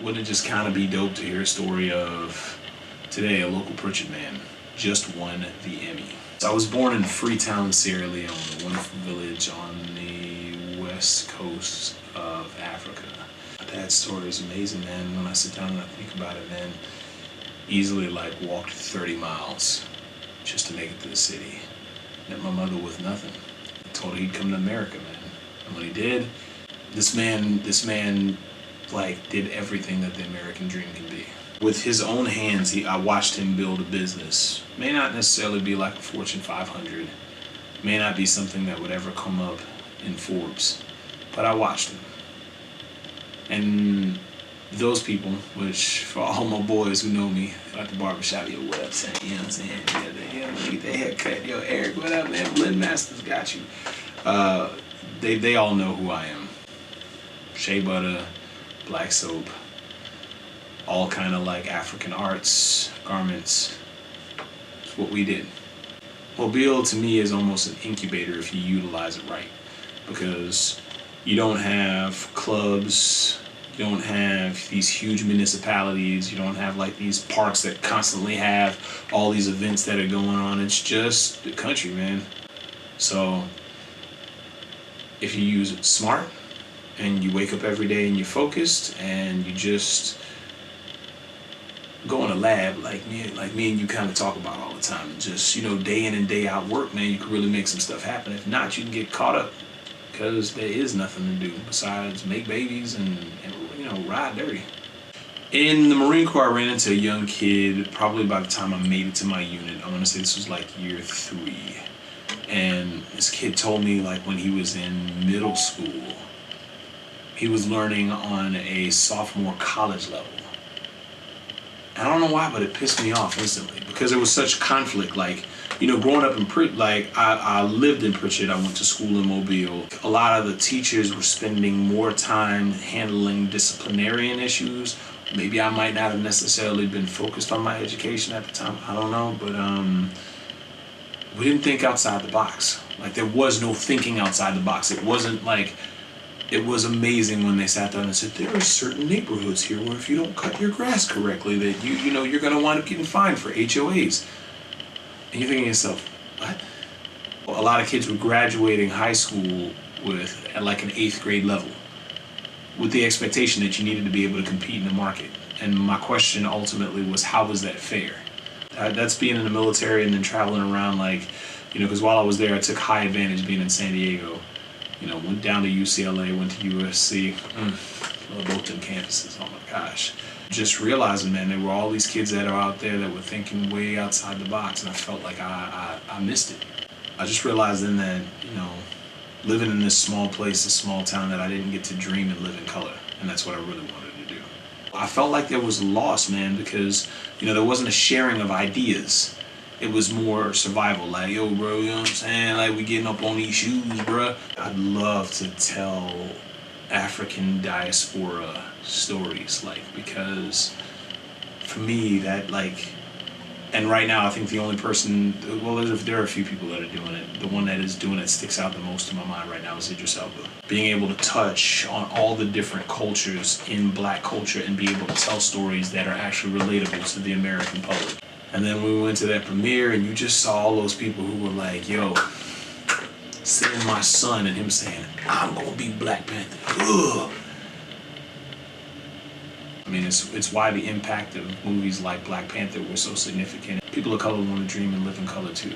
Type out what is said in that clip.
Wouldn't it just kind of be dope to hear a story of today a local Pritchard man just won the Emmy? So I was born in Freetown, Sierra Leone, a wonderful village on the west coast of Africa. That story is amazing, man. When I sit down and I think about it, man, easily like walked 30 miles just to make it to the city. Met my mother with nothing. I told her he'd come to America, man. And when he did, this man like did everything that the American dream can be. With his own hands, I watched him build a business. May not necessarily be like a Fortune 500, may not be something that would ever come up in Forbes, but I watched him. And those people, which for all my boys who know me at the barbershop, yo, what up, Sam? You know what I'm saying? Yeah, get that haircut. Yo, Eric, what up, man? Blend Masters got you. They all know who I am. Shea butter, black soap, all kind of like African arts, garments. It's what we did. Mobile to me is almost an incubator if you utilize it right, because you don't have clubs, you don't have these huge municipalities, you don't have like these parks that constantly have all these events that are going on. It's just the country, man. So if you use it smart and you wake up every day and you're focused and you just go in a lab like me and you kind of talk about all the time, just, you know, day in and day out work, man, you can really make some stuff happen. If not, you can get caught up because there is nothing to do besides make babies and you know, ride dirty. In the Marine Corps, I ran into a young kid probably by the time I made it to my unit. I want to say this was like year 3. And this kid told me like when he was in middle school, he was learning on a sophomore college level. I don't know why, but it pissed me off instantly because there was such conflict. Like, you know, growing up in I lived in Pritchard. I went to school in Mobile. A lot of the teachers were spending more time handling disciplinarian issues. Maybe I might not have necessarily been focused on my education at the time. I don't know, but we didn't think outside the box. Like, there was no thinking outside the box. It wasn't like, it was amazing when they sat down and said, there are certain neighborhoods here where if you don't cut your grass correctly, that you know, you're gonna wind up getting fined for HOAs. And you're thinking to yourself, what? A lot of kids were graduating high school at like an 8th grade level with the expectation that you needed to be able to compete in the market. And my question ultimately was, how was that fair? That's being in the military and then traveling around, like, you know, because while I was there, I took high advantage being in San Diego. You know, went down to UCLA, went to USC, both them campuses, oh my gosh. Just realizing, man, there were all these kids that are out there that were thinking way outside the box, and I felt like I missed it. I just realized then that, you know, living in this small place, this small town, that I didn't get to dream and live in color, and that's what I really wanted to do. I felt like there was a loss, man, because, you know, there wasn't a sharing of ideas. It was more survival, like, yo, bro, you know what I'm saying? Like, we getting up on these shoes, bro. I'd love to tell African diaspora stories, like, because for me, that, like, and right now, I think the only person, well, there are a few people that are doing it. The one that is doing it sticks out the most in my mind right now is Idris Elba. Being able to touch on all the different cultures in black culture and be able to tell stories that are actually relatable to the American public. And then we went to that premiere and you just saw all those people who were like, yo, seeing my son and him saying, I'm gonna be Black Panther. Ugh. I mean, it's why the impact of movies like Black Panther was so significant. People of color want to dream and live in color too.